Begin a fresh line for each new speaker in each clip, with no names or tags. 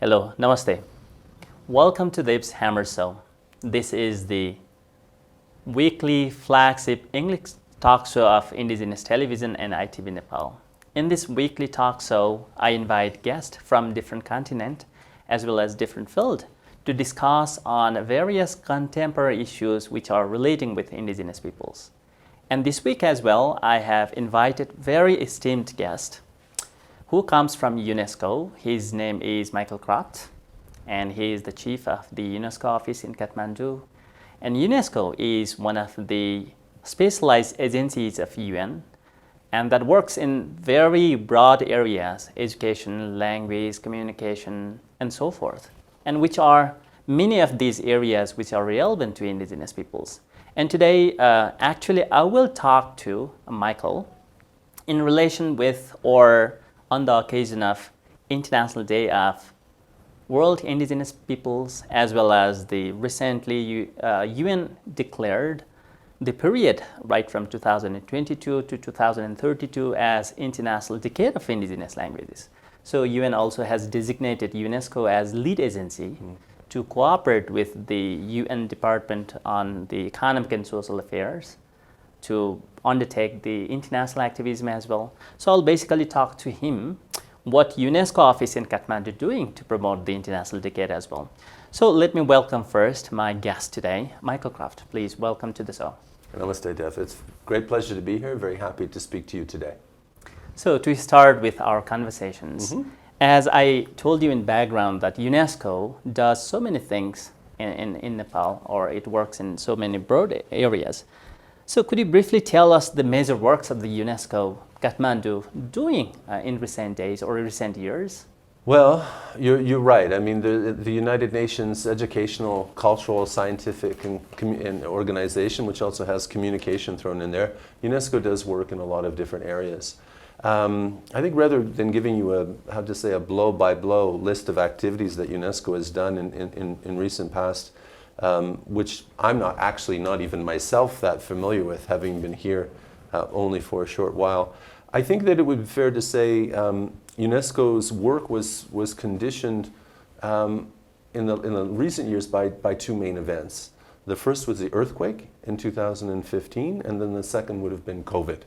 Hello, Namaste. Welcome to Deep's Hammer Show. This is the weekly flagship English talk show of Indigenous Television and ITV Nepal. In this weekly talk show, I invite guests from different continents as well as different fields to discuss on various contemporary issues which are relating with Indigenous peoples. And this week as well, I have invited very esteemed guest who comes from UNESCO. His name is Michael Croft, and he is the chief of the UNESCO office in Kathmandu. And UNESCO is one of the specialized agencies of UN, and that works in very broad areas: education, language, communication, and so forth, and which are many of these areas which are relevant to Indigenous peoples. And today, actually, I will talk to Michael in relation with, or on the occasion of International Day of World Indigenous Peoples, as well as the recently UN declared the period right from 2022 to 2032 as International Decade of Indigenous Languages. So UN also has designated UNESCO as lead agency to cooperate with the UN Department on the Economic and Social Affairs to undertake the international activism as well. So I'll basically talk to him what UNESCO office in Kathmandu doing to promote the International Decade as well. So let me welcome first my guest today, Michael Croft. Please welcome to the show.
Namaste, Dev. It's a great pleasure to be here. Very happy to speak to you today.
So to start with our conversations, as I told you in background that UNESCO does so many things in Nepal, or it works in so many broad areas. So could you briefly tell us the major works of the UNESCO Kathmandu doing in recent days or recent years?
Well, you're right. I mean, the United Nations Educational, Cultural, Scientific and Organization, which also has communication thrown in there, UNESCO does work in a lot of different areas. I think rather than giving you a blow-by-blow list of activities that UNESCO has done in recent past, which I'm not even myself that familiar with, having been here only for a short while. I think that it would be fair to say UNESCO's work was conditioned in the recent years by two main events. The first was the earthquake in 2015, and then the second would have been COVID.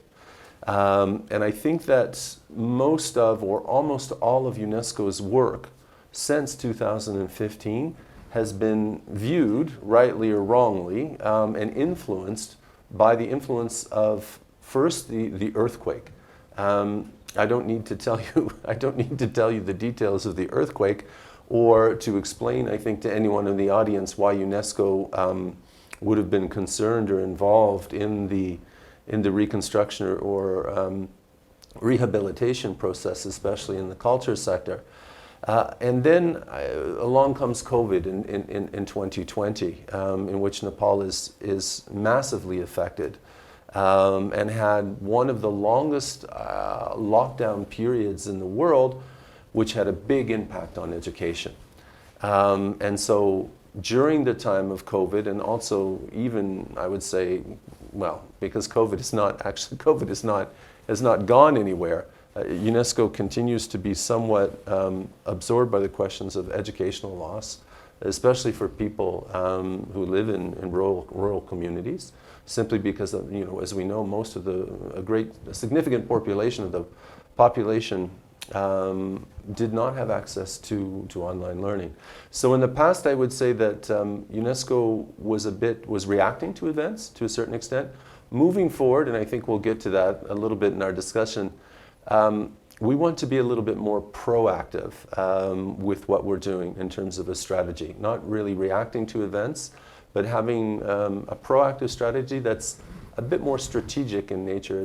And I think that most of, or almost all of UNESCO's work since 2015 has been viewed, rightly or wrongly, and influenced by the influence of first the earthquake. I don't need to tell you the details of the earthquake, or to explain, I think, to anyone in the audience why UNESCO would have been concerned or involved in the reconstruction or rehabilitation process, especially in the culture sector. And then along comes COVID in 2020, in which Nepal is massively affected and had one of the longest lockdown periods in the world, which had a big impact on education. And so during the time of COVID, and also even, I would say, well, because COVID has not gone anywhere, UNESCO continues to be somewhat absorbed by the questions of educational loss, especially for people who live in rural communities, simply because of, as we know, most of a significant population of the population did not have access to online learning. So in the past, I would say that UNESCO was reacting to events to a certain extent. Moving forward, and I think we'll get to that a little bit in our discussion, we want to be a little bit more proactive with what we're doing in terms of a strategy, not really reacting to events, but having a proactive strategy that's a bit more strategic in nature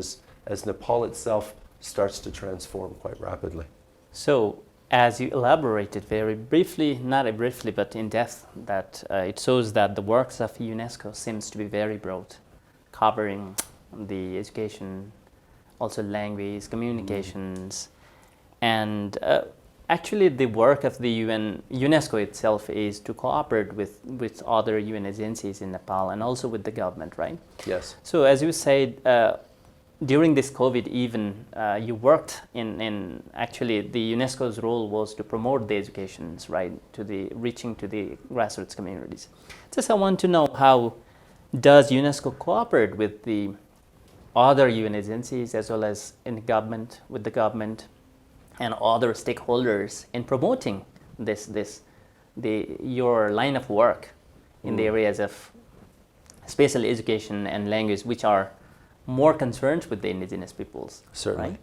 as Nepal itself starts to transform quite rapidly.
So, as you elaborated very briefly, not briefly, but in depth, that it shows that the works of UNESCO seems to be very broad, covering the education, also language, communications, and actually the work of the UNESCO itself is to cooperate with other UN agencies in Nepal and also with the government, right?
Yes.
So as you said, during this COVID even, you worked in actually the UNESCO's role was to promote the educations, right, to the reaching to the grassroots communities. Just I want to know, how does UNESCO cooperate with the other UN agencies as well as in the government, with the government and other stakeholders in promoting your line of work in the areas of special education and language, which are more concerned with the indigenous peoples?
Certainly.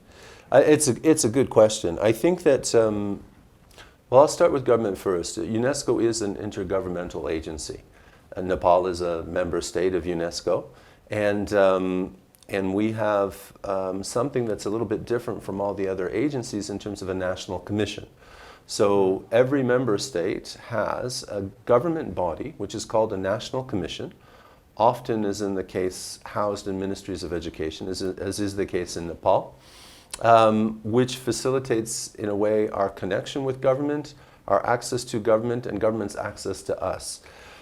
Right?
It's a good question. I think that, well, I'll start with government first. UNESCO is an intergovernmental agency. Nepal is a member state of UNESCO, and we have something that's a little bit different from all the other agencies in terms of a national commission. So every member state has a government body, which is called a national commission, often, as in the case, housed in ministries of education, as is the case in Nepal, which facilitates, in a way, our connection with government, our access to government, and government's access to us.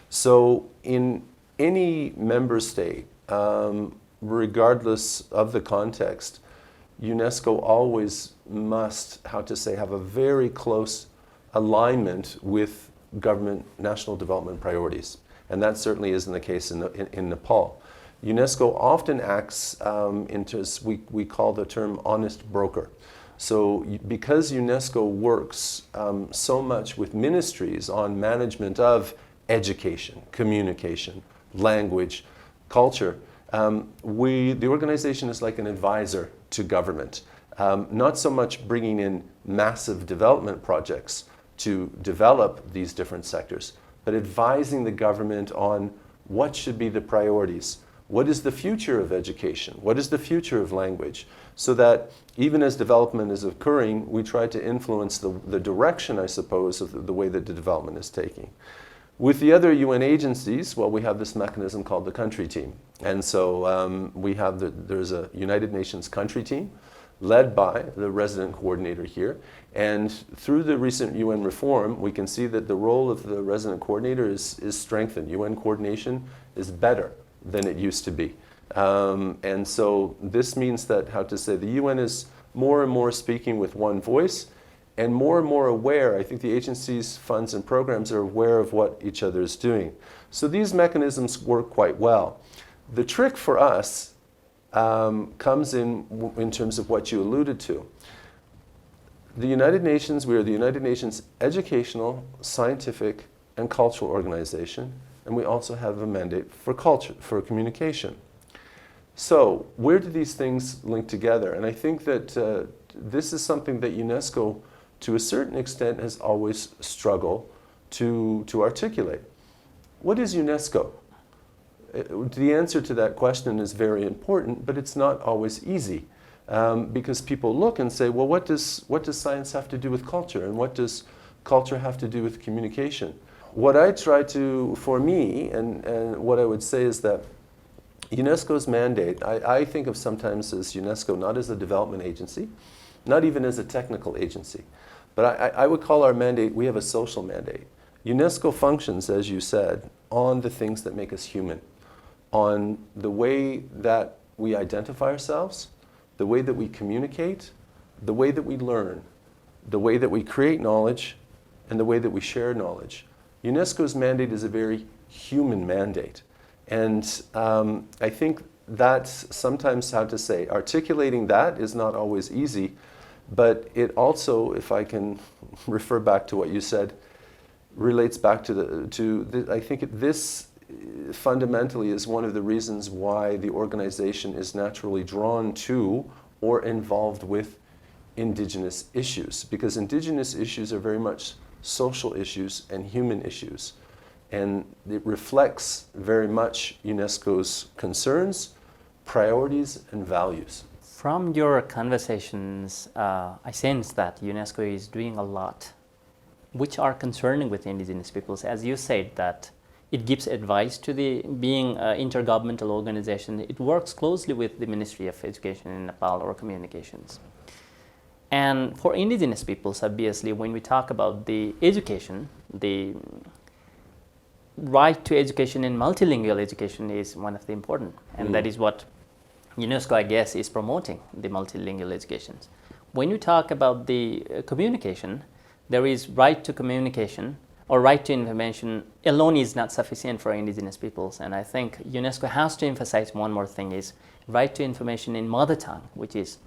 So in any member state, regardless of the context, UNESCO always must, have a very close alignment with government national development priorities. And that certainly isn't the case in Nepal. UNESCO often acts we call the term honest broker. So because UNESCO works so much with ministries on management of education, communication, language, culture, the organization is like an advisor to government. Not so much bringing in massive development projects to develop these different sectors, but advising the government on what should be the priorities. What is the future of education? What is the future of language? So that even as development is occurring, we try to influence the direction, I suppose, of the way that the development is taking. With the other UN agencies, well, we have this mechanism called the country team. And so there's a United Nations country team led by the resident coordinator here. And through the recent UN reform, we can see that the role of the resident coordinator is strengthened. UN coordination is better than it used to be. And so this means that, the UN is more and more speaking with one voice, and more aware. I think the agencies, funds, and programs are aware of what each other is doing. So these mechanisms work quite well. The trick for us comes in terms of what you alluded to. The United Nations, we are the United Nations educational, scientific, and cultural organization, and we also have a mandate for culture, for communication. So where do these things link together? And I think that this is something that UNESCO, to a certain extent, has always struggled to articulate. What is UNESCO? The answer to that question is very important, but it's not always easy. Because people look and say, well, what does science have to do with culture? And what does culture have to do with communication? What I try to, for me, and what I would say is that UNESCO's mandate, I think of sometimes as UNESCO not as a development agency, not even as a technical agency, but I would call our mandate, we have a social mandate. UNESCO functions, as you said, on the things that make us human, on the way that we identify ourselves, the way that we communicate, the way that we learn, the way that we create knowledge, and the way that we share knowledge. UNESCO's mandate is a very human mandate. And I think that's sometimes, articulating that is not always easy, but it also, if I can refer back to what you said, relates back I think this fundamentally is one of the reasons why the organization is naturally drawn to or involved with indigenous issues, because indigenous issues are very much social issues and human issues. And it reflects very much UNESCO's concerns, priorities, and values.
From your conversations, I sense that UNESCO is doing a lot, which are concerning with indigenous peoples. As you said, that it gives advice to being an intergovernmental organization. It works closely with the Ministry of Education in Nepal or communications. And for indigenous peoples, obviously, when we talk about the education, the right to education and multilingual education is one of the important. And that is what UNESCO, I guess, is promoting the multilingual education. When you talk about the communication, there is right to communication or right to information alone is not sufficient for Indigenous peoples. And I think UNESCO has to emphasize one more thing is right to information in mother tongue, which is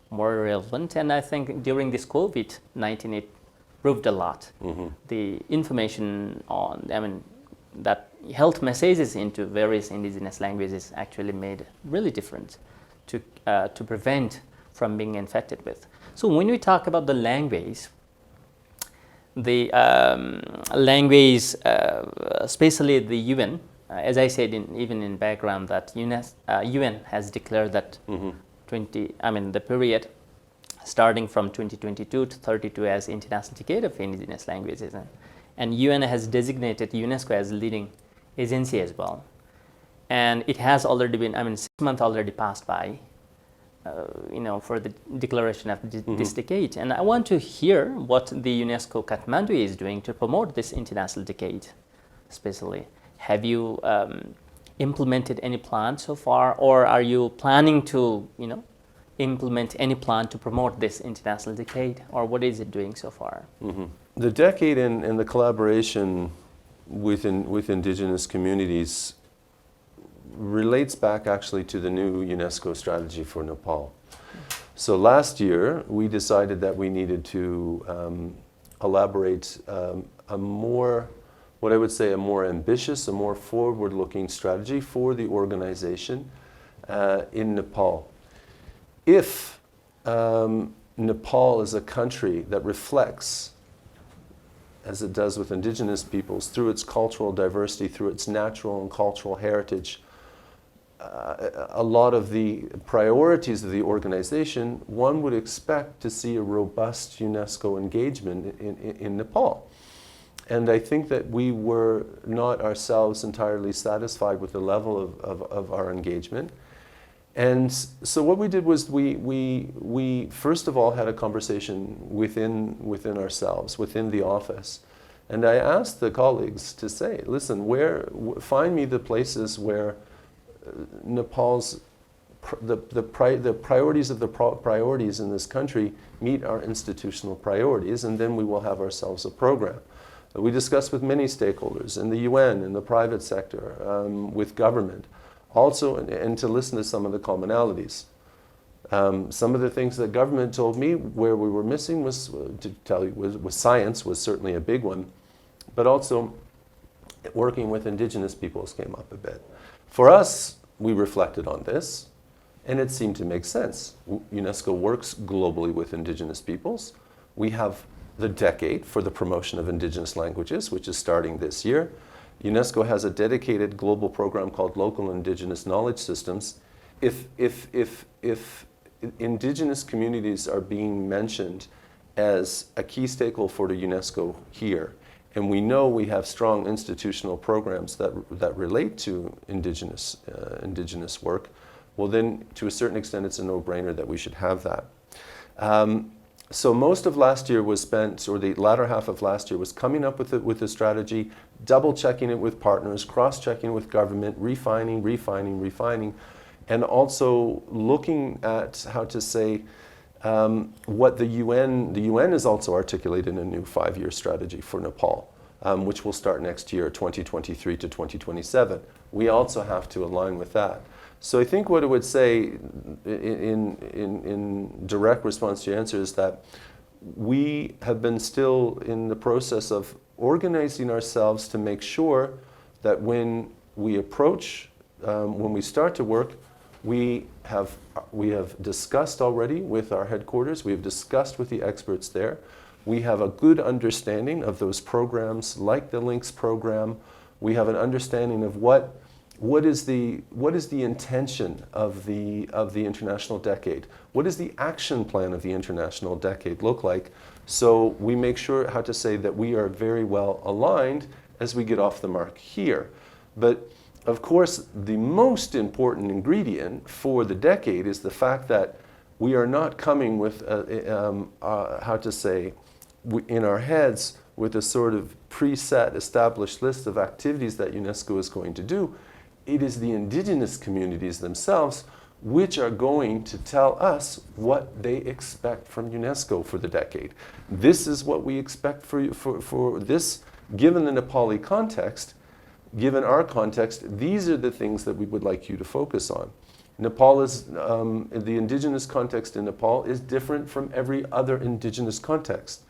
more relevant. And I think during this COVID-19, it proved a lot. The information on, that health messages into various Indigenous languages actually made really difference to prevent from being infected with. So when we talk about the language, especially the UN, as I said even in background, that UN has declared that the period starting from 2022 to 32 as International Decade of Indigenous Languages, and UN has designated UNESCO as leading agency as well. And it has already been, 6 months already passed by, for the declaration of this decade. And I want to hear what the UNESCO Kathmandu is doing to promote this International Decade, especially. Have you implemented any plan so far, or are you planning to, implement any plan to promote this International Decade, or what is it doing so far?
The decade and the collaboration with Indigenous communities relates back actually to the new UNESCO strategy for Nepal. So last year, we decided that we needed to elaborate a more ambitious, a more forward-looking strategy for the organization in Nepal. If Nepal is a country that reflects, as it does with Indigenous peoples, through its cultural diversity, through its natural and cultural heritage, a lot of the priorities of the organization, one would expect to see a robust UNESCO engagement in Nepal. And I think that we were not ourselves entirely satisfied with the level of our engagement. And so what we did was we first of all had a conversation within ourselves, within the office. And I asked the colleagues to say, listen, find me the places where Nepal's the priorities of the priorities in this country meet our institutional priorities, and then we will have ourselves a program. We discussed with many stakeholders in the UN, in the private sector, with government, also, and to listen to some of the commonalities. Some of the things that government told me where we were missing was, to tell you, was science was certainly a big one, but also working with Indigenous peoples came up a bit. For us, we reflected on this, and it seemed to make sense. UNESCO works globally with Indigenous peoples. We have the decade for the promotion of Indigenous languages, which is starting this year. UNESCO has a dedicated global program called Local Indigenous Knowledge Systems. If Indigenous communities are being mentioned as a key stakeholder for the UNESCO here, and we know we have strong institutional programs that relate to Indigenous work, well then, to a certain extent, it's a no-brainer that we should have that. So most of last year was spent, or the latter half of last year was coming up with a strategy, double-checking it with partners, cross-checking with government, refining, and also looking at how to say what the UN has also articulated a new 5-year strategy for Nepal, which will start next year, 2023 to 2027. We also have to align with that. So I think what I would say in direct response to your answer is that we have been still in the process of organizing ourselves to make sure that when we approach, when we start to work, we have discussed already with our headquarters, we have discussed with the experts there, we have a good understanding of those programs like the LINKS program, we have an understanding of what is the intention of the International Decade? What does the action plan of the International Decade look like? So we make sure how to say that we are very well aligned as we get off the mark here. But of course, the most important ingredient for the decade is the fact that we are not coming with how to say in our heads with a sort of preset, established list of activities that UNESCO is going to do. It is the Indigenous communities themselves which are going to tell us what they expect from UNESCO for the decade. This is what we expect for this, given the Nepali context, given our context, these are the things that we would like you to focus on. Nepal is, the indigenous context in Nepal is different from every other indigenous context.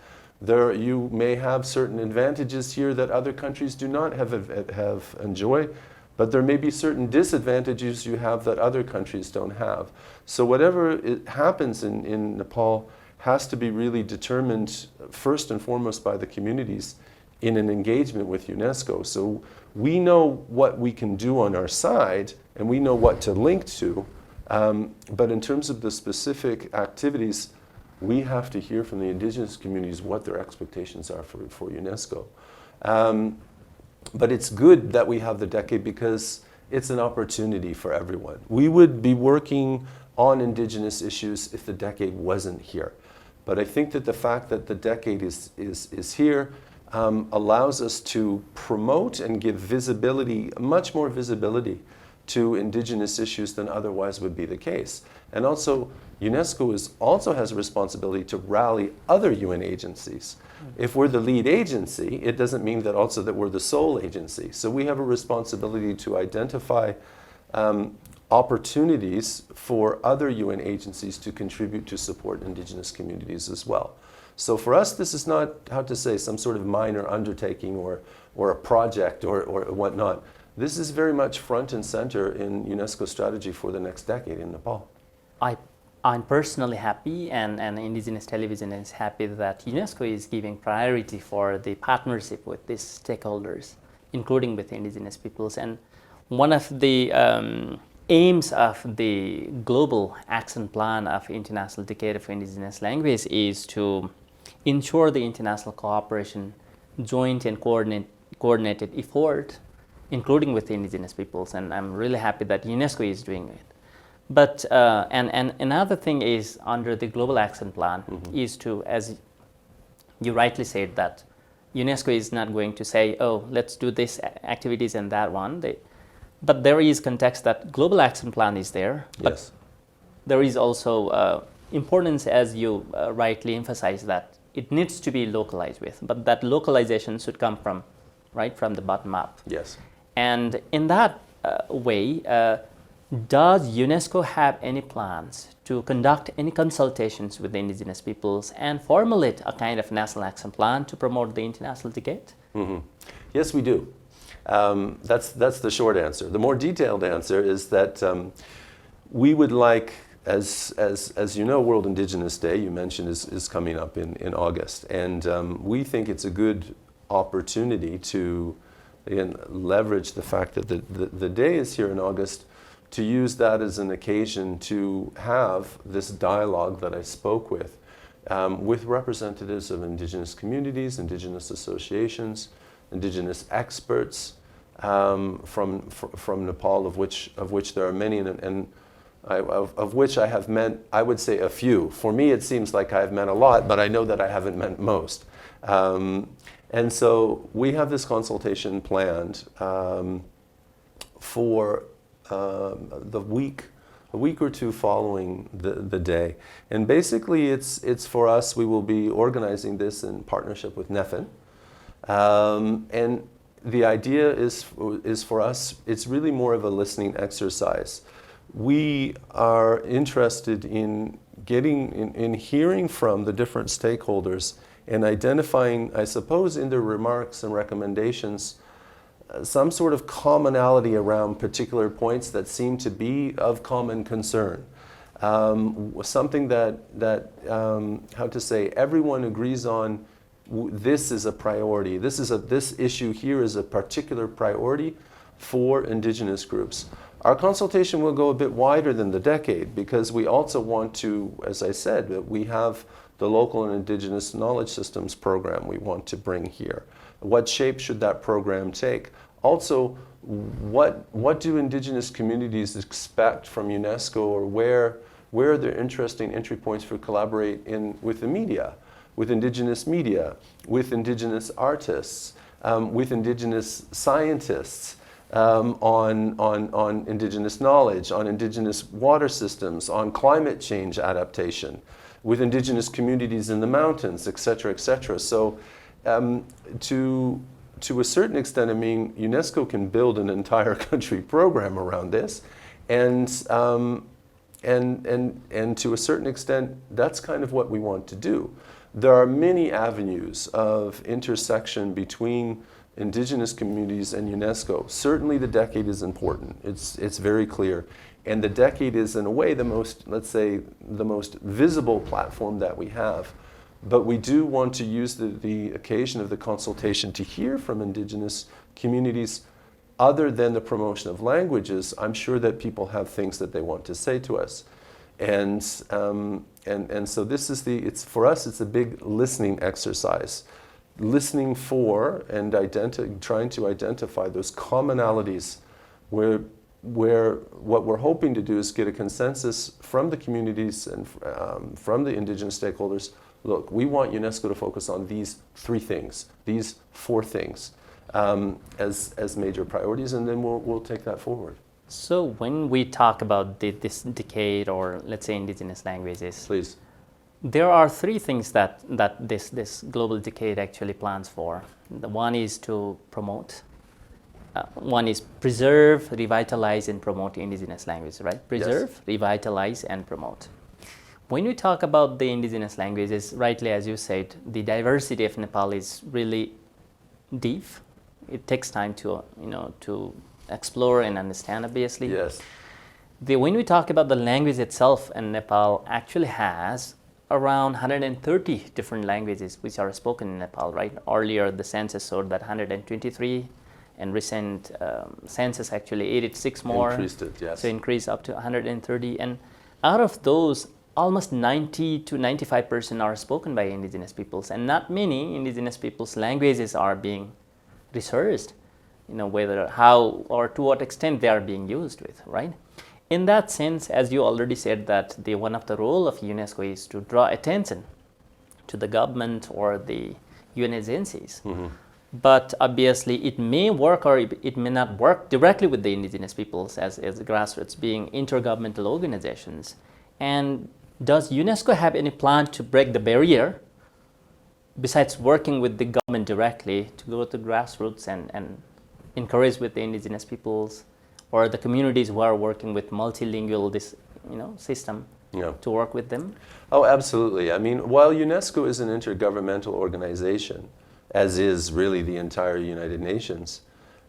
You may have certain advantages here that other countries do not have enjoy, but there may be certain disadvantages you have that other countries don't have. So whatever happens in Nepal has to be really determined first and foremost by the communities in an engagement with UNESCO. So we know what we can do on our side and we know what to link to, but in terms of the specific activities, we have to hear from the indigenous communities what their expectations are for UNESCO. But it's good that we have the decade because it's an opportunity for everyone. We would be working on indigenous issues if the decade wasn't here. But I think that the fact that the decade is here allows us to promote and give visibility, much more visibility, to indigenous issues than otherwise would be the case. And also, UNESCO also has a responsibility to rally other UN agencies. If we're the lead agency, it doesn't mean that also that we're the sole agency. So we have a responsibility to identify opportunities for other UN agencies to contribute to support indigenous communities as well. So for us, this is not, how to say, some sort of minor undertaking or a project or whatnot. This is very much front and center in UNESCO strategy for the next decade in Nepal.
I'm personally happy, and Indigenous Television is happy that UNESCO is giving priority for the partnership with these stakeholders, including with Indigenous peoples. And one of the aims of the Global Action Plan of International Decade of Indigenous Language is to ensure the international cooperation, joint and coordinated effort, including with the Indigenous peoples. And I'm really happy that UNESCO is doing it. But and another thing is under the Global Action Plan is to, as you rightly said, that UNESCO is not going to say, oh, let's do this activities and that one. But there is context that Global Action Plan is there. But
Yes.
there is also importance, as you rightly emphasize, that it needs to be localized with. But that localization should come from, right, from the bottom up.
Yes.
And in that way, does UNESCO have any plans to conduct any consultations with the indigenous peoples and formulate a kind of national action plan to promote the international decade?
Mm-hmm. Yes, we do. That's the short answer. The more detailed answer is that we would like, as you know, World Indigenous Day, you mentioned, is coming up in August. And we think it's a good opportunity to, again, leverage the fact that the day is here in August, to use that as an occasion to have this dialogue that I spoke with representatives of indigenous communities, indigenous associations, indigenous experts from Nepal, of which there are many, and of which I have met, I would say, a few. For me, it seems like I've met a lot, but I know that I haven't met most. And so we have this consultation planned for a week or two following the day. And basically it's for us, we will be organizing this in partnership with NEFIN. And the idea is for us, it's really more of a listening exercise. We are interested in hearing from the different stakeholders and identifying, I suppose, in their remarks and recommendations, some sort of commonality around particular points that seem to be of common concern. Something that how to say, everyone agrees on. This is a priority. This issue here is a particular priority for indigenous groups. Our consultation will go a bit wider than the decade because we also want to, as I said, that we have the local and indigenous knowledge systems program we want to bring here. What shape should that program take? Also, what do indigenous communities expect from UNESCO, or where are there interesting entry points for collaborate with the media, with indigenous media, with indigenous artists, with indigenous scientists, on indigenous knowledge, on indigenous water systems, on climate change adaptation, with indigenous communities in the mountains, et cetera, et cetera. So to a certain extent, I mean, UNESCO can build an entire country program around this, and to a certain extent, that's kind of what we want to do. There are many avenues of intersection between indigenous communities and UNESCO. Certainly the decade is important. It's very clear. And the decade is, in a way, the most, let's say, the most visible platform that we have. But we do want to use the occasion of the consultation to hear from indigenous communities. Other than the promotion of languages, I'm sure that people have things that they want to say to us. And so this is for us, it's a big listening exercise. Listening for and trying to identify those commonalities where what we're hoping to do is get a consensus from the communities and from the indigenous stakeholders. Look, we want UNESCO to focus on these 3 things, these 4 things as major priorities, and then we'll take that forward.
So when we talk about this decade, or let's say indigenous languages,
please,
there are 3 things that this global decade actually plans for. The one is to promote. One is preserve, revitalize, and promote indigenous languages, right? Preserve, yes. Revitalize, and promote. When we talk about the indigenous languages, rightly as you said, the diversity of Nepal is really deep. It takes time to explore and understand, obviously.
Yes.
When we talk about the language itself, and Nepal actually has around 130 different languages which are spoken in Nepal, right? Earlier the census showed that 123, and recent census actually added 6 more.
Increased it, yes.
So increased up to 130, and out of those, almost 90 to 95% are spoken by indigenous peoples, and not many indigenous peoples' languages are being researched, whether, how, or to what extent they are being used with, right? In that sense, as you already said, that one of the role of UNESCO is to draw attention to the government or the UN agencies. Mm-hmm. But obviously it may work or it may not work directly with the indigenous peoples as grassroots, being intergovernmental organizations. And does UNESCO have any plan to break the barrier, besides working with the government directly, to go to grassroots and encourage with the indigenous peoples or the communities who are working with multilingual system, yeah, to work with them?
Oh, absolutely. I mean, while UNESCO is an intergovernmental organization, as is really the entire United Nations,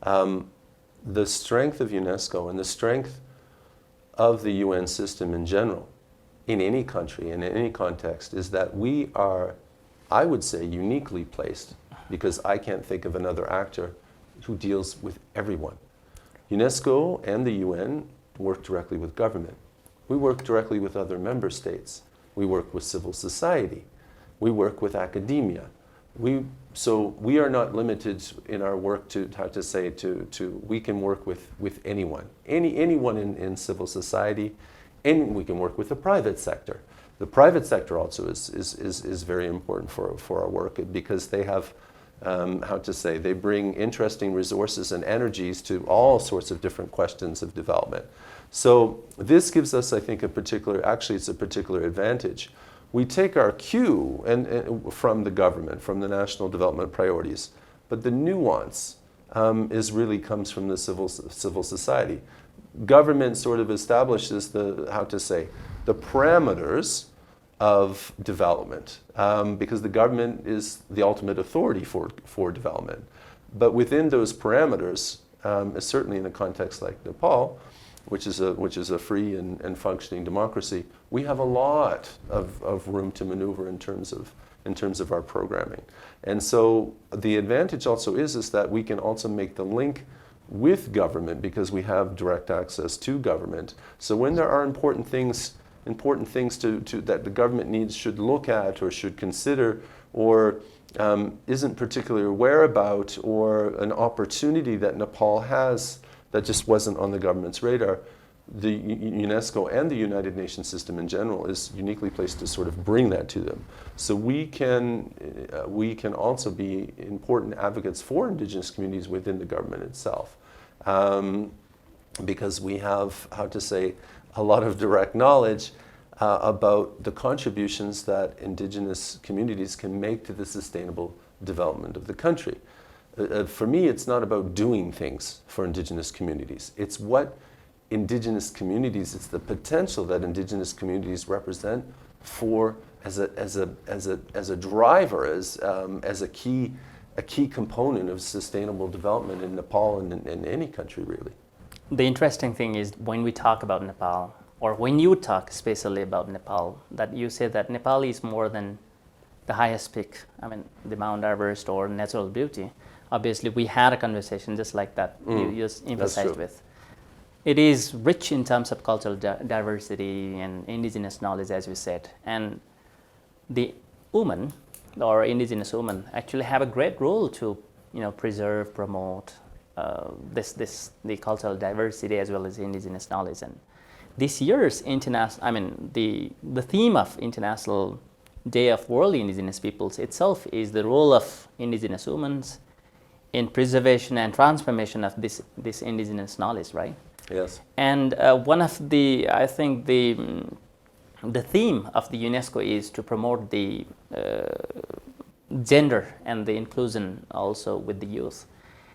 the strength of UNESCO and the strength of the UN system in general, in any country, in any context, is that we are, I would say, uniquely placed, because I can't think of another actor who deals with everyone. UNESCO and the UN work directly with government. We work directly with other member states. We work with civil society. We work with academia. So we are not limited in our work we can work with anyone. Anyone in civil society, and we can work with the private sector. The private sector also is very important for our work, because they have, they bring interesting resources and energies to all sorts of different questions of development. So this gives us, I think, it's a particular advantage. We take our cue from the government, from the national development priorities, but the nuance really comes from the civil society. Government sort of establishes the parameters of development, because the government is the ultimate authority for development. But within those parameters, certainly in a context like Nepal, which is a free and functioning democracy, we have a lot of room to maneuver in terms of our programming. And so the advantage also is that we can also make the link with government, because we have direct access to government. So when there are important things that the government should look at or should consider, or isn't particularly aware about, or an opportunity that Nepal has that just wasn't on the government's radar, the UNESCO and the United Nations system in general is uniquely placed to sort of bring that to them. So we can also be important advocates for indigenous communities within the government itself. because we have, how to say, a lot of direct knowledge about the contributions that Indigenous communities can make to the sustainable development of the country. For me, it's not about doing things for Indigenous communities. It's what Indigenous communities, it's the potential that Indigenous communities represent for as a driver, as a key component of sustainable development in Nepal and in any country, really.
The interesting thing is when we talk about Nepal, or when you talk especially about Nepal, that you say that Nepal is more than the highest peak, I mean, the Mount Everest or natural beauty. Obviously, we had a conversation just like that you just emphasized with. It is rich in terms of cultural diversity and indigenous knowledge, as we said. And the women, or indigenous women, actually have a great role to, preserve, promote the cultural diversity as well as indigenous knowledge. And this year's the theme of International Day of World Indigenous Peoples itself is the role of indigenous women in preservation and transformation of this indigenous knowledge, right?
Yes.
And one of the, I think the theme of the UNESCO is to promote the gender and the inclusion also with the youth.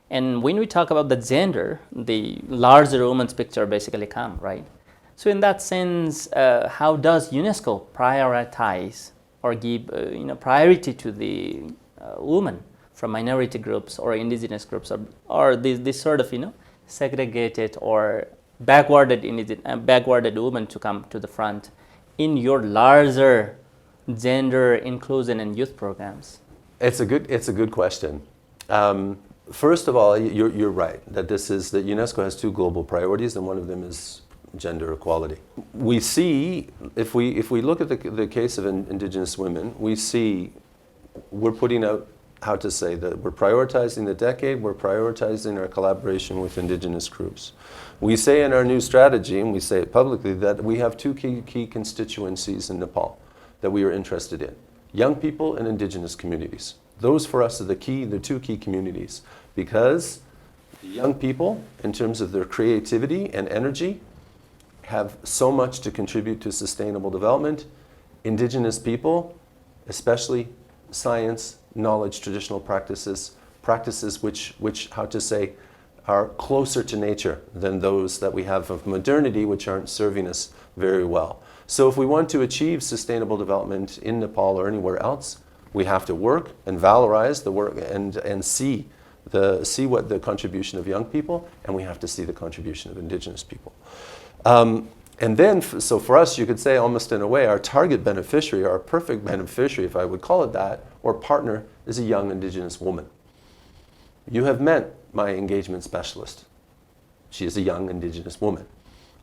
And when we talk about the gender, the larger woman's picture basically come, right? So in that sense, how does UNESCO prioritize or give priority to the women from minority groups or indigenous groups, or this sort of segregated or backwarded women to come to the front in your larger gender inclusion and youth programs?
It's a good question. First of all, you're right that that UNESCO has two global priorities, and one of them is gender equality. We see, if we look at the case of Indigenous women, we see we're putting out, how to say, that we're prioritizing the decade, we're prioritizing our collaboration with Indigenous groups. We say in our new strategy, and we say it publicly, that we have two key constituencies in Nepal that we are interested in: young people and Indigenous communities. Those for us are the two key communities, because the young people, in terms of their creativity and energy, have so much to contribute to sustainable development. Indigenous people, especially science, knowledge, traditional practices which, how to say, are closer to nature than those that we have of modernity, which aren't serving us very well. So if we want to achieve sustainable development in Nepal or anywhere else, we have to work and valorize the work and see what the contribution of young people, and we have to see the contribution of Indigenous people. And then, so for us, you could say almost in a way, our target beneficiary, our perfect beneficiary, if I would call it that, or partner, is a young Indigenous woman. You have met my engagement specialist. She is a young Indigenous woman.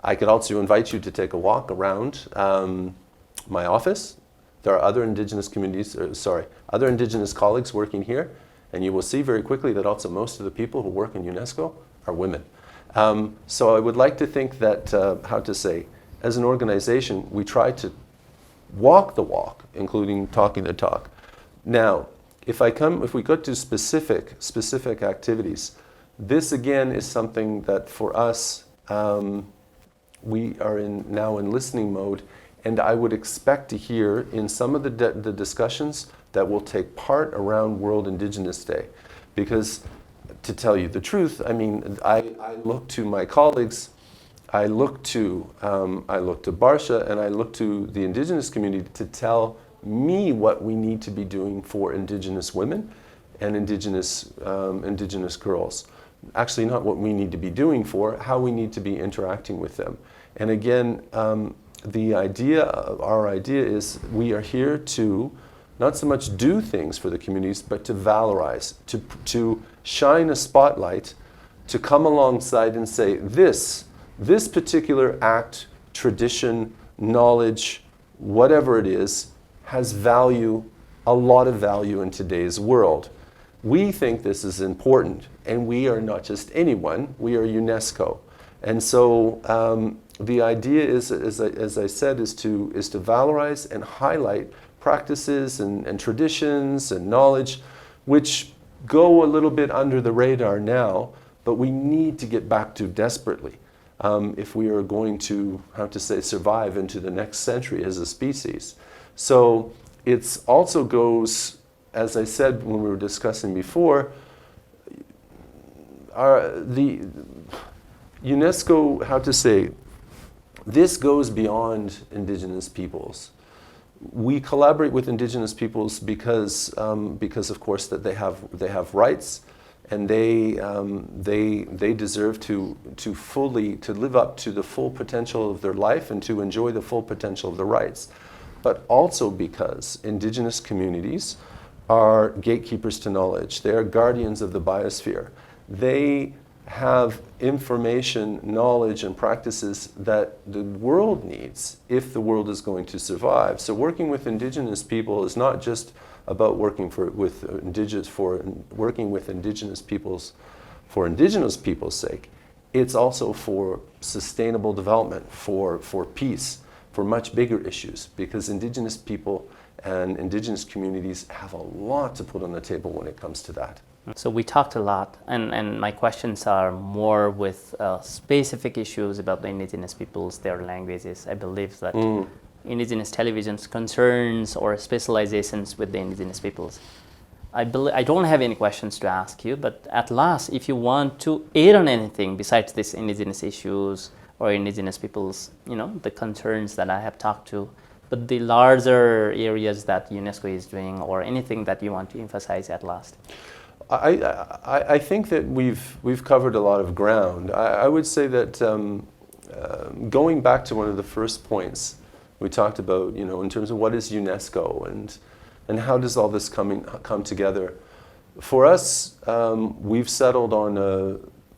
I could also invite you to take a walk around my office. There are other Indigenous other Indigenous colleagues working here, and you will see very quickly that also most of the people who work in UNESCO are women. So I would like to think that, how to say, as an organization, we try to walk the walk, including talking the talk. Now, if we go to specific activities, this again is something that for us, we are now in listening mode, and I would expect to hear in some of the discussions that will take part around World Indigenous Day. Because to tell you the truth, I mean, I look to my colleagues, I look to Barsha, and I look to the Indigenous community to tell me what we need to be doing for Indigenous women and Indigenous girls. Actually, not what we need to be doing for, how we need to be interacting with them. And again, our idea is we are here to not so much do things for the communities, but to valorize, to shine a spotlight, to come alongside and say, this particular act, tradition, knowledge, whatever it is, has value, a lot of value in today's world. We think this is important, and we are not just anyone, we are UNESCO. And so the idea is, as I said, is to valorize and highlight practices and traditions and knowledge which go a little bit under the radar now, but we need to get back to desperately if we are going to, survive into the next century as a species. So it also goes, as I said when we were discussing before, the UNESCO, this goes beyond Indigenous peoples. We collaborate with Indigenous peoples because of course that they have rights, and they deserve to live up to the full potential of their life and to enjoy the full potential of the rights. But also because Indigenous communities are gatekeepers to knowledge. They are guardians of the biosphere. They have information, knowledge, and practices that the world needs if the world is going to survive. So working with Indigenous people is not just about working with Indigenous peoples for Indigenous people's sake. It's also for sustainable development, for peace, for much bigger issues, because Indigenous people and Indigenous communities have a lot to put on the table when it comes to that.
So we talked a lot, and my questions are more with specific issues about the Indigenous peoples, their languages. I believe that Indigenous television's concerns or specializations with the Indigenous peoples. I don't have any questions to ask you, but at last, if you want to aid on anything besides these Indigenous issues or Indigenous peoples, the concerns that I have talked to, but the larger areas that UNESCO is doing, or anything that you want to emphasize at last.
I think that we've covered a lot of ground. I would say that going back to one of the first points we talked about, in terms of what is UNESCO and how does all this come together. For us, we've settled on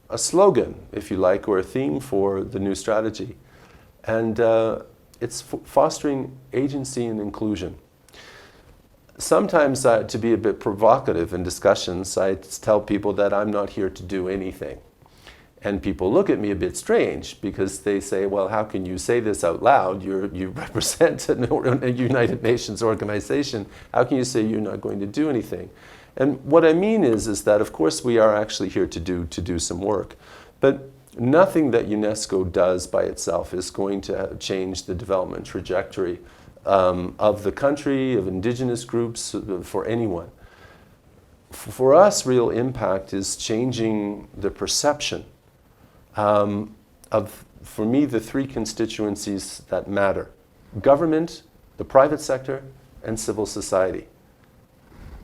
a slogan, if you like, or a theme for the new strategy, and it's fostering agency and inclusion. Sometimes, to be a bit provocative in discussions, I tell people that I'm not here to do anything. And people look at me a bit strange because they say, well, how can you say this out loud? You represent a United Nations organization. How can you say you're not going to do anything? And what I mean is that, of course, we are actually here to do some work. But nothing that UNESCO does by itself is going to change the development trajectory of the country, of Indigenous groups, for anyone. For us, real impact is changing the perception of, for me, the three constituencies that matter: government, the private sector, and civil society.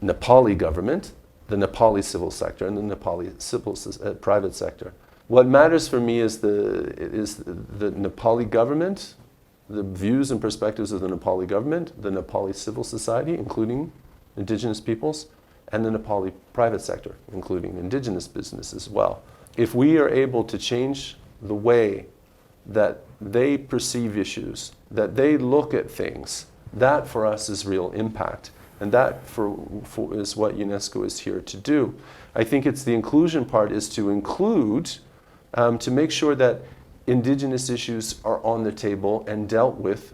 Nepali government, the Nepali civil sector, and the Nepali private sector. What matters for me is the Nepali government, the views and perspectives of the Nepali government, the Nepali civil society, including Indigenous peoples, and the Nepali private sector, including Indigenous business as well. If we are able to change the way that they perceive issues, that they look at things, that for us is real impact. And that is what UNESCO is here to do. I think it's the inclusion part is to include, to make sure that Indigenous issues are on the table and dealt with,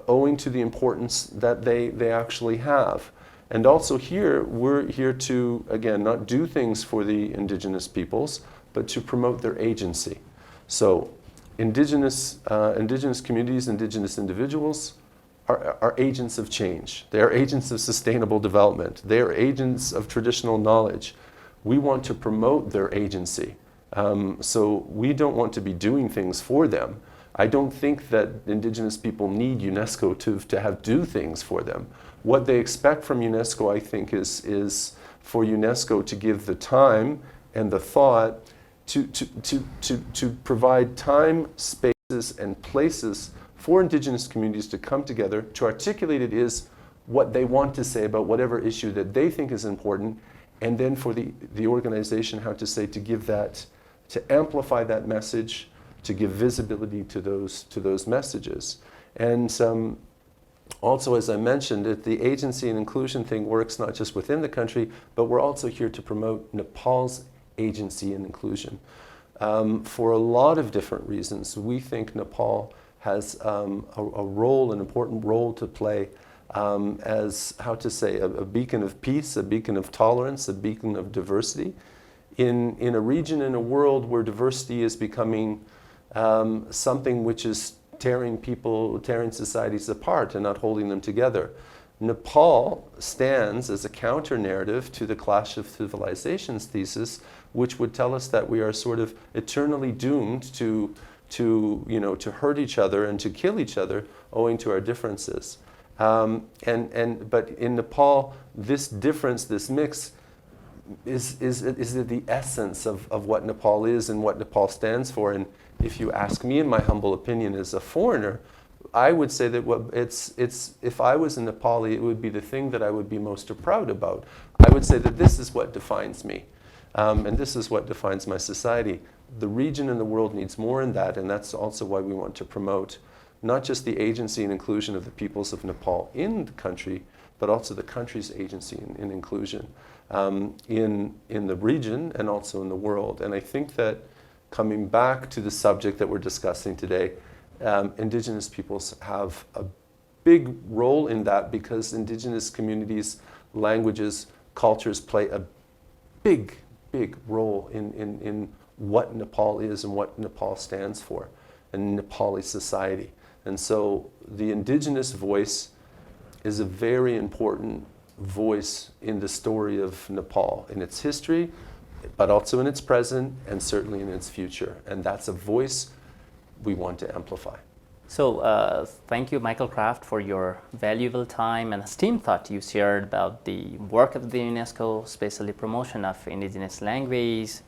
owing to the importance that they actually have. And also here, we're here to, again, not do things for the Indigenous peoples, but to promote their agency. So Indigenous communities, Indigenous individuals are agents of change. They are agents of sustainable development. They are agents of traditional knowledge. We want to promote their agency. So we don't want to be doing things for them. I don't think that Indigenous people need UNESCO to do things for them. What they expect from UNESCO, I think, is for UNESCO to give the time and the thought to provide time, spaces, and places for Indigenous communities to come together, to articulate it is what they want to say about whatever issue that they think is important, and then for the organization, to give that, to amplify that message, to give visibility to those messages. And also, as I mentioned, the agency and inclusion thing works not just within the country, but we're also here to promote Nepal's agency and inclusion. For a lot of different reasons, we think Nepal has an important role to play as, a beacon of peace, a beacon of tolerance, a beacon of diversity in a region, in a world where diversity is becoming something which is tearing societies apart and not holding them together. Nepal stands as a counter-narrative to the clash of civilizations thesis, which would tell us that we are sort of eternally doomed to hurt each other and to kill each other owing to our differences. But in Nepal, this difference, this mix, is the essence of what Nepal is and what Nepal stands for. And if you ask me, in my humble opinion, as a foreigner, I would say that if I was a Nepali, it would be the thing that I would be most proud about. I would say that this is what defines me, and this is what defines my society. The region and the world needs more in that, and that's also why we want to promote not just the agency and inclusion of the peoples of Nepal in the country, but also the country's agency and inclusion in the region and also in the world. And I think that coming back to the subject that we're discussing today, Indigenous peoples have a big role in that, because Indigenous communities, languages, cultures play a big role in what Nepal is and what Nepal stands for, and Nepali society. And so the Indigenous voice is a very important voice in the story of Nepal, in its history, but also in its present, and certainly in its future. And that's a voice we want to amplify.
So thank you, Michael Croft, for your valuable time and esteemed thought you shared about the work of the UNESCO, especially promotion of Indigenous language,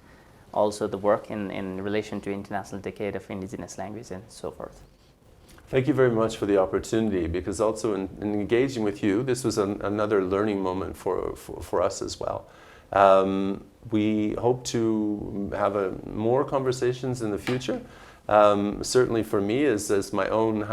also the work in relation to International Decade of Indigenous Language and so forth.
Thank you very much for the opportunity, because also in engaging with you, this was another learning moment for us as well. We hope to have more conversations in the future. Certainly for me, as my own,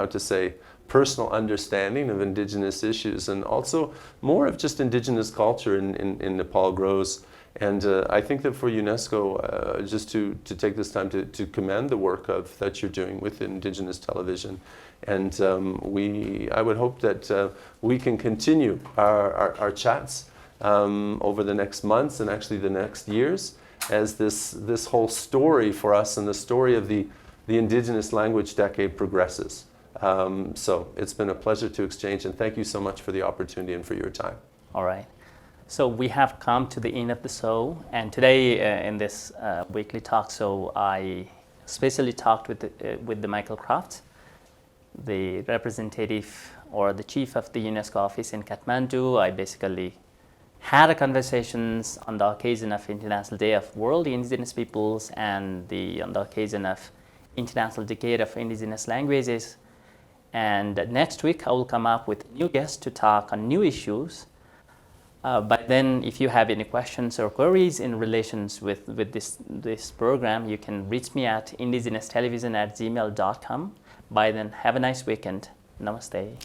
personal understanding of Indigenous issues, and also more of just Indigenous culture in Nepal grows. And I think that for UNESCO, just to take this time to commend the work that you're doing with Indigenous television. And I would hope that we can continue our chats over the next months and actually the next years, as this whole story for us and the story of the Indigenous Language Decade progresses. So it's been a pleasure to exchange, and thank you so much for the opportunity and for your time.
All right. So we have come to the end of the show, and today in this weekly talk show, I especially talked with the Michael Croft, the representative or the chief of the UNESCO office in Kathmandu. I basically had a conversations on the occasion of International Day of World Indigenous Peoples and on the occasion of International Decade of Indigenous Languages. And next week I will come up with new guests to talk on new issues. But then, if you have any questions or queries in relations with this program, you can reach me at indigenous television@gmail.com. By then, have a nice weekend. Namaste.